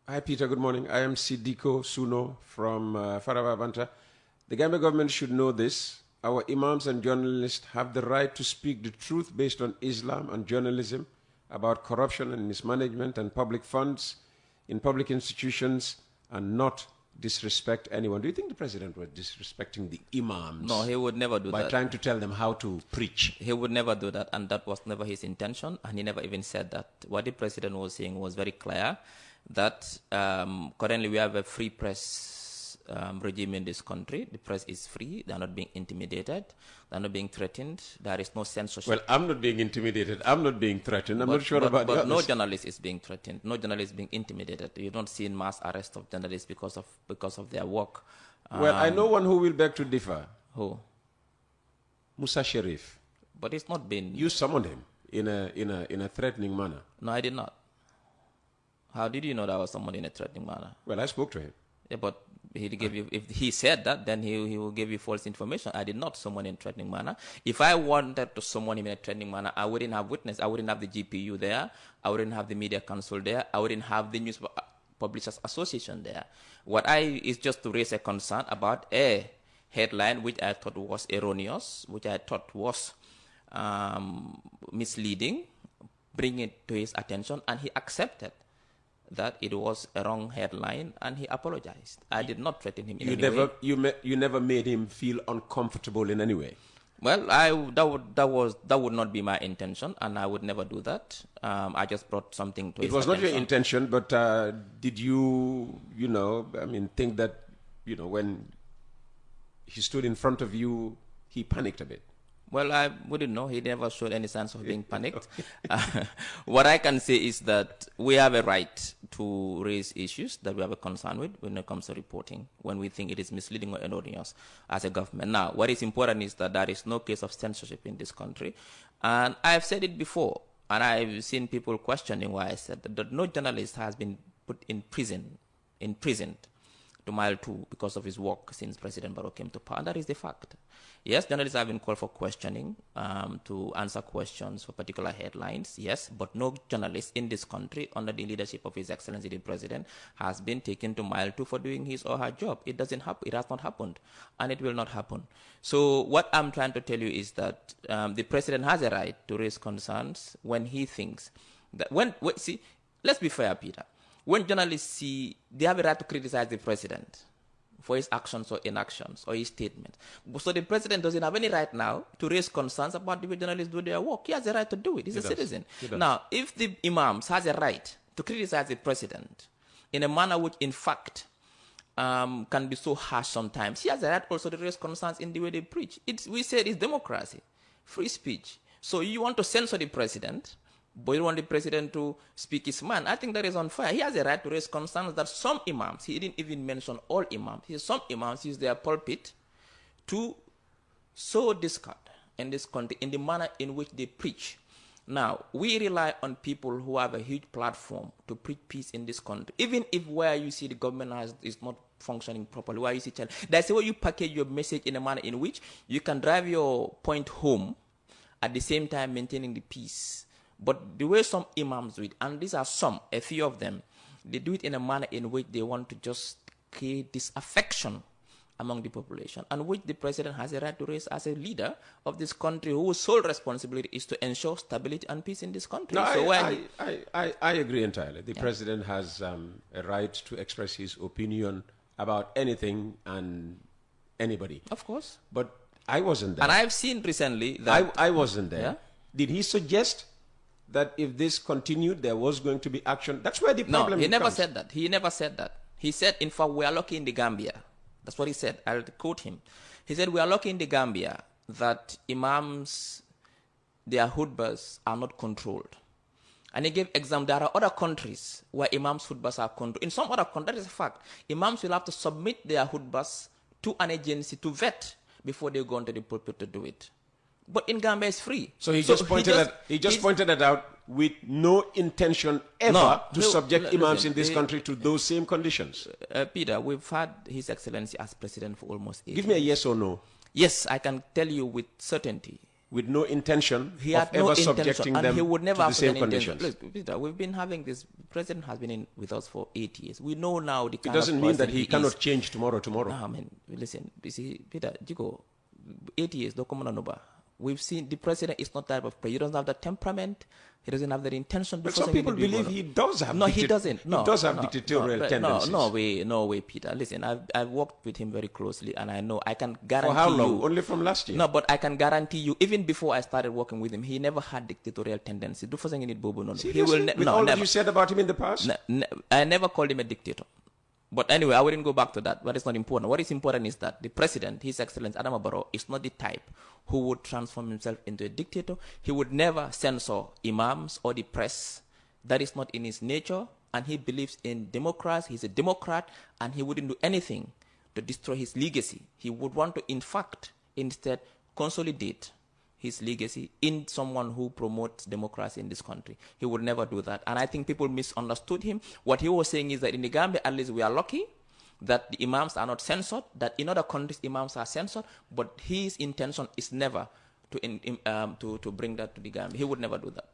Hi, Peter. Good morning. I am Sidiko Suno from Farababanta. The Gambia government should know this. Our imams and journalists have the right to speak the truth based on Islam and journalism about corruption and mismanagement and public funds in public institutions and not disrespect anyone. Do you think the president was disrespecting the imams? No, he would never do that. By trying to tell them how to preach? He would never do that, and that was never his intention, and he never even said that. What the president was saying was very clear, that currently we have a free press regime in this country. The press is free. They are not being intimidated. They are not being threatened. There is no censorship. Well, I'm not being intimidated. I'm not being threatened. I'm not sure about that. But no journalist is being threatened. No journalist is being intimidated. You don't see mass arrest of journalists because of their work. Well, I know one who will beg to differ. Who? Musa Sharif. But it's not been. You summoned him in a threatening manner. No, I did not. How did you know that I was someone in a threatening manner? Well, I spoke to him. Yeah, but he gave you. If he said that, then he will give you false information. I did not summon in a threatening manner. If I wanted to summon him in a threatening manner, I wouldn't have witness. I wouldn't have the GPU there. I wouldn't have the media council there. I wouldn't have the news publishers association there. What I is just to raise a concern about a headline which I thought was erroneous, which I thought was misleading, bring it to his attention, and he accepted that it was a wrong headline, and he apologized. I did not threaten him in any way. You never made him feel uncomfortable in any way? Well, that would not be my intention, and I would never do that. I just brought something to his attention. It was not your intention, but did you, think that, when he stood in front of you, he panicked a bit? Well, I wouldn't know. He never showed any signs of being panicked. What I can say is that we have a right to raise issues that we have a concern with when it comes to reporting, when we think it is misleading or erroneous as a government. Now, what is important is that there is no case of censorship in this country. And I've said it before, and I've seen people questioning why I said that no journalist has been put in prison, imprisoned to mile 2 because of his work since President Barrow came to power. And that is the fact. Yes, journalists have been called for questioning, to answer questions for particular headlines, yes, but no journalist in this country under the leadership of His Excellency the President has been taken to mile 2 for doing his or her job. It doesn't happen. It has not happened, and it will not happen. So what I'm trying to tell you is that the President has a right to raise concerns when he thinks that see, let's be fair, Peter. When journalists see, they have a right to criticize the President for his actions or inactions or his statements. So the President doesn't have any right now to raise concerns about the way journalists do their work. He has a right to do it. He's a citizen. Now, if the imams has a right to criticize the President in a manner which, in fact, can be so harsh sometimes, he has a right also to raise concerns in the way they preach. We say it's democracy, free speech. So you want to censor the President, but you want the President to speak his mind. I think that is unfair. He has a right to raise concerns that some imams, he didn't even mention all imams, some imams use their pulpit to sow discord in this country in the manner in which they preach. Now, we rely on people who have a huge platform to preach peace in this country. Even if where you see the government is not functioning properly, where you see that's the way you package your message in a manner in which you can drive your point home at the same time maintaining the peace. But the way some imams do it, and these are a few of them, they do it in a manner in which they want to just create disaffection among the population, and which the President has a right to raise as a leader of this country, whose sole responsibility is to ensure stability and peace in this country. No, so I agree entirely. The President has a right to express his opinion about anything and anybody. Of course. But I wasn't there. And I've seen recently that... I wasn't there. Yeah? Did he suggest that if this continued, there was going to be action? That's where the problem No, he never comes. said that. He never said that. He said, in fact, we are lucky in the Gambia. That's what he said. I'll quote him. He said, we are lucky in the Gambia that imams, their khutbahs are not controlled. And he gave example. There are other countries where imams' khutbahs are controlled. In some other countries, that is a fact. Imams will have to submit their khutbahs to an agency to vet before they go onto the pulpit to do it. But in Gambia, it's free. So he just pointed it out with no intention ever to subject imams in this country to those same conditions. Peter, we've had His Excellency as President for almost 8 years. Give me a yes or no. Yes, I can tell you with certainty with no intention He of had no ever intention, subjecting and them he would never to the have same an intention. conditions. Look, Peter, we've been having this. The president has been in with us for 8 years. We know now the It kind doesn't of mean that person he is. cannot change tomorrow. No, I mean, listen, you see, Peter, Jiko, 8 years, Dokumananoba. We've seen the president is not that type of president. He doesn't have the temperament. He doesn't have the intention. But some people believe he does have. No, he doesn't. No, he does have dictatorial tendencies. No way, Peter. Listen, I've worked with him very closely, and I know I can guarantee. For how long? You, Only from last year. No, but I can guarantee you, even before I started working with him, he never had dictatorial tendencies. Do for saying it, Bobo. No, he will. With all that you said about him in the past. I never called him a dictator. But anyway, I wouldn't go back to that. But it's not important. What is important is that the president, His Excellency Adama Barrow, is not the type who would transform himself into a dictator. He would never censor imams or the press. That is not in his nature. And he believes in democracy. He's a Democrat, and he wouldn't do anything to destroy his legacy. He would want to, in fact, instead consolidate his legacy in someone who promotes democracy in this country. He would never do that. And I think people misunderstood him. What he was saying is that in the Gambia, at least we are lucky that the imams are not censored, that in other countries imams are censored, but his intention is never to bring that to the Gambia. He would never do that.